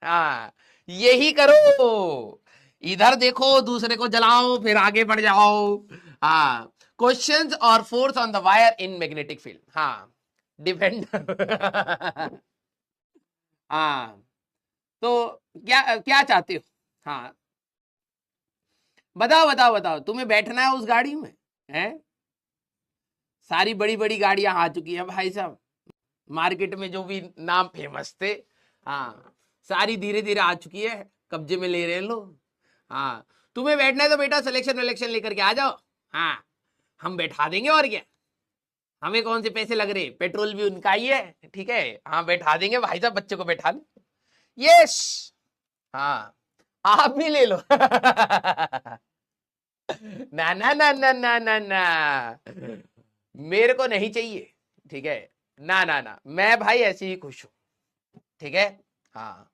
हाँ, यही करो। इधर देखो, दूसरे को जलाओ, फिर आगे बढ़ जाओ। हाँ, क्वेश्चंस और force on the wire in magnetic field. हाँ, डिपेंड। हाँ, तो क्या क्या चाहते हो? हाँ, बताओ बताओ बताओ, तुम्हें बैठना है उस गाड़ी में? है, सारी बड़ी बड़ी गाड़ियां आ चुकी है भाई साहब, मार्केट में जो भी नाम फेमस थे। हाँ, सारी धीरे धीरे आ चुकी है, कब्जे में ले रहे हैं लोग। हाँ, तुम्हें बैठना है तो बेटा सिलेक्शन विलेक्शन लेकर के आ जाओ। हाँ, हम बैठा देंगे, और क्या, हमें कौन से पैसे लग रहे, पेट्रोल भी उनका ही है। ठीक है, हाँ बैठा देंगे भाई साहब, बच्चे को बैठा लो। यस। हाँ, आप भी ले लो। ना ना ना ना ना ना ना, मेरे को नहीं चाहिए। ठीक है, ना ना ना, मैं भाई ऐसे ही खुश हूं। ठीक है। हाँ,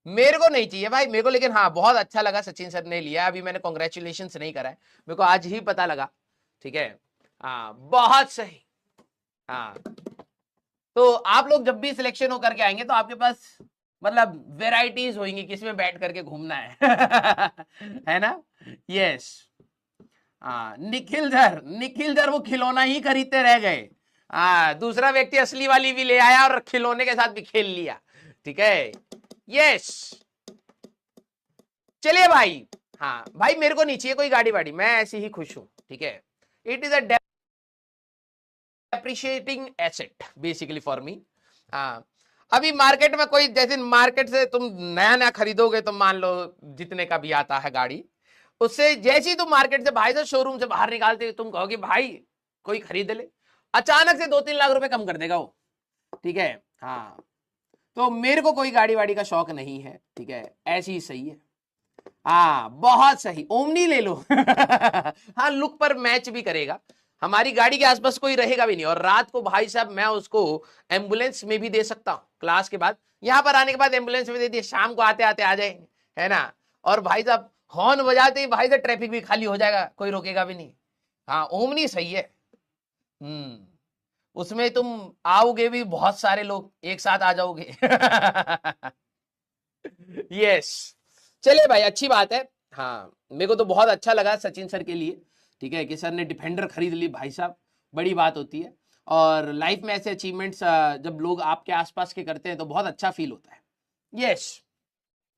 मेरे को नहीं चाहिए भाई, मेरे को, लेकिन हाँ बहुत अच्छा लगा सचिन सर ने लिया। अभी मैंने कॉन्ग्रेचुलेशन नहीं करा है, मेरे को आज ही पता लगा। ठीक है। हाँ, बहुत सही। हाँ, तो आप लोग जब भी सिलेक्शन हो करके आएंगे तो आपके पास मतलब वेराइटीज होंगी किसमें बैठ करके घूमना है। है ना? यस। हाँ, निखिल सर वो खिलौना ही खरीदते रह गए। हाँ, दूसरा व्यक्ति असली वाली भी ले आया और खिलौने के साथ भी खेल लिया। ठीक है। यस। चलिए भाई। हाँ भाई, मेरे को नहीं चाहिए कोई गाड़ी वाड़ी, मैं ऐसे ही खुश हूं। ठीक है, it is a depreciating asset basically for me. हाँ, अभी मार्केट में कोई, जैसे मार्केट से तुम नया नया खरीदोगे तो मान लो जितने का भी आता है गाड़ी, उससे जैसे ही तुम मार्केट से भाई से शोरूम से बाहर निकालते तुम कहोगे भाई कोई खरीद ले, अचानक से 2-3 लाख रुपए कम कर देगा वो। ठीक है। हाँ, तो मेरे को कोई गाड़ी वाड़ी का शौक नहीं है। ठीक है, ऐसी ही सही है। हाँ, बहुत सही, ओमनी ले लो। हाँ, लुक पर मैच भी करेगा, हमारी गाड़ी के आसपास कोई रहेगा भी नहीं, और रात को भाई साहब मैं उसको एम्बुलेंस में भी दे सकता हूँ, क्लास के बाद यहां पर आने के बाद एम्बुलेंस में दे दिए, शाम को आते आते आ जाएंगे। है ना? और भाई साहब हॉर्न बजाते ही भाई साहब ट्रैफिक भी खाली हो जाएगा, कोई रोकेगा भी नहीं। हाँ, ओमनी सही है। उसमें तुम आओगे भी, बहुत सारे लोग एक साथ आ जाओगे। यस। चलिए भाई, अच्छी बात है। हाँ, मेरे को तो बहुत अच्छा लगा सचिन सर के लिए। ठीक है, कि सर ने डिफेंडर खरीद ली भाई साहब, बड़ी बात होती है। और लाइफ में ऐसे अचीवमेंट्स जब लोग आपके आसपास के करते हैं तो बहुत अच्छा फील होता है। यस।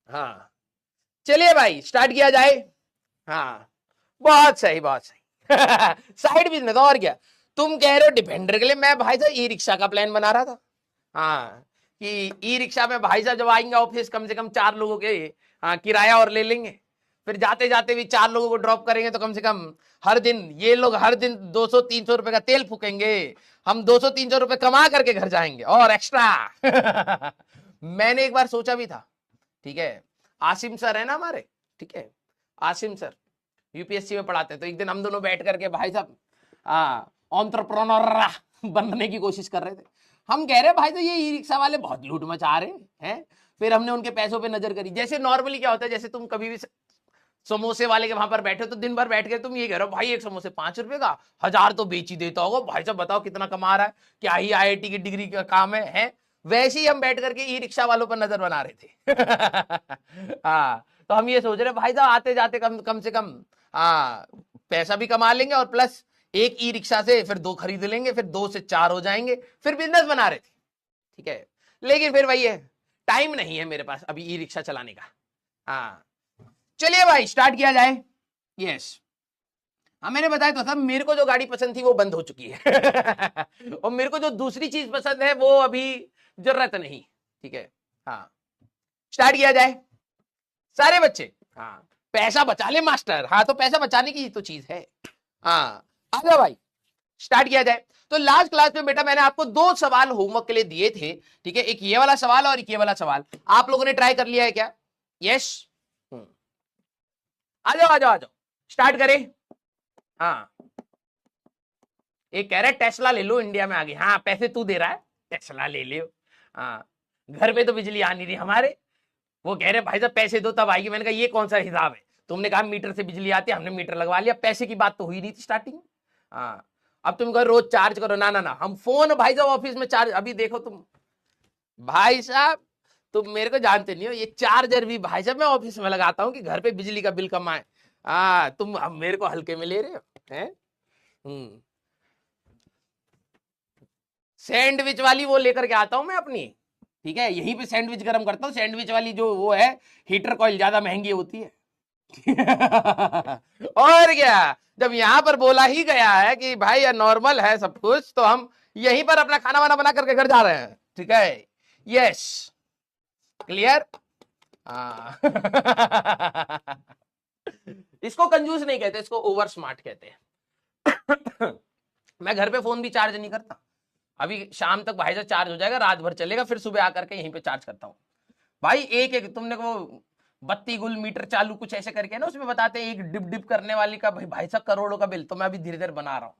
हाँ, चलिए भाई स्टार्ट किया जाए। हाँ, बहुत सही बहुत सही। साइड बिजनेस, और क्या। तुम कह रहे हो डिफेंडर के लिए, मैं भाई साहब ई रिक्शा का प्लान बना रहा था। हाँ, कि ई रिक्शा में भाई साहब जब आएंगे ऑफिस, कम से कम 4 लोगों के हाँ किराया और ले लेंगे, फिर जाते जाते भी 4 लोगों को ड्रॉप करेंगे, तो कम से कम हर दिन ये लोग हर दिन 200-300 रुपए का तेल फूकेंगे, हम 200-300 रुपए कमा करके घर जाएंगे और एक्स्ट्रा। मैंने एक बार सोचा भी था। ठीक है, आसिम सर है ना हमारे। ठीक है, आसिम सर यूपीएससी में पढ़ाते हैं, तो एक दिन हम दोनों बैठ करके भाई साहब एंटरप्रेन्योर बनने की कोशिश कर रहे थे। हम कह रहे भाई तो ये ई रिक्शा वाले बहुत लूट मचा रहे हैं। फिर हमने उनके पैसों पे नजर करी, जैसे नॉर्मली क्या होता है, जैसे तुम कभी भी समोसे वाले के वहां पर बैठे हो तो दिन भर बैठ के तुम ये कह रहे हो भाई एक समोसे 5 रुपए का, 1000 तो बेच ही देता होगा भाई साहब, बताओ कितना कमा रहा है, क्या ही आईआईटी की डिग्री का काम है? वैसे ही हम बैठ करके ई रिक्शा वालों पर नजर बना रहे थे। हाँ, तो हम ये सोच रहे भाई साहब आते जाते कम कम से कम हाँ पैसा भी कमा लेंगे, और प्लस एक ई रिक्शा से फिर 2 खरीद लेंगे, फिर 2 से 4 हो जाएंगे, फिर बिजनेस बना रहे थे। ठीक है, लेकिन फिर वही है, टाइम नहीं है मेरे पास अभी ई रिक्शा चलाने का। हाँ, चलिए भाई स्टार्ट किया जाए। यस। हाँ, मैंने बताया तो था, मेरे को जो गाड़ी पसंद थी वो बंद हो चुकी है। और मेरे को जो दूसरी चीज पसंद है वो अभी जरूरत नहीं। ठीक है। हाँ, स्टार्ट किया जाए सारे बच्चे। हाँ, पैसा बचा ले मास्टर, हाँ तो पैसा बचाने की तो चीज है। हाँ, आ जाओ भाई स्टार्ट किया जाए। तो लास्ट क्लास में बेटा मैंने आपको 2 सवाल होमवर्क के लिए दिए थे। ठीक है, एक ये वाला सवाल और एक ये वाला सवाल, आप लोगों ने ट्राई कर लिया है क्या? यस। आ जाओ आ जाओ आ जाओ, स्टार्ट करें। हाँ, एक कह रहा है टेस्ला ले लो, इंडिया में आ गई। हाँ, पैसे तू दे रहा है, टेस्ला ले लियो। हाँ, घर पे तो बिजली आ नहीं रही हमारे, वो कह रहे भाई साहब पैसे दो तब आएगी। मैंने कहा ये कौन सा हिसाब है, तुमने कहा मीटर से बिजली आती है, हमने मीटर लगवा लिया, पैसे की बात तो हुई नहीं थी स्टार्टिंग। हाँ, अब तुम कहो रोज चार्ज करो, ना ना ना, हम फोन भाई साहब ऑफिस में चार्ज, अभी देखो तुम भाई साहब तुम मेरे को जानते नहीं हो, ये चार्जर भी भाई साहब मैं ऑफिस में लगाता हूँ कि घर पे बिजली का बिल कम आए। तुम अब मेरे को हल्के में ले रहे हो हैं। सैंडविच वाली वो लेकर के आता हूं मैं अपनी, ठीक है, यहीं पे सैंडविच गर्म करता हूँ। सैंडविच वाली जो वो है हीटर कॉइल ज्यादा महंगी होती है। और क्या, जब यहाँ पर बोला ही गया है कि भाई नॉर्मल है सब कुछ, तो हम यहीं पर अपना खाना वाना बना करके घर जा रहे हैं, ठीक है। Yes, clear. इसको कंजूस नहीं कहते, इसको ओवर स्मार्ट कहते हैं। मैं घर पे फोन भी चार्ज नहीं करता, अभी शाम तक भाई साहब चार्ज हो जाएगा, रात भर चलेगा, फिर सुबह आकर के यहीं पे चार्ज करता हूँ। भाई एक एक तुमने को बत्ती गुल मीटर चालू कुछ ऐसे करके ना उसमें बताते हैं, एक डिप डिप करने वाली का भाई साहब करोड़ों का बिल, तो मैं अभी धीरे धीरे बना रहा हूँ।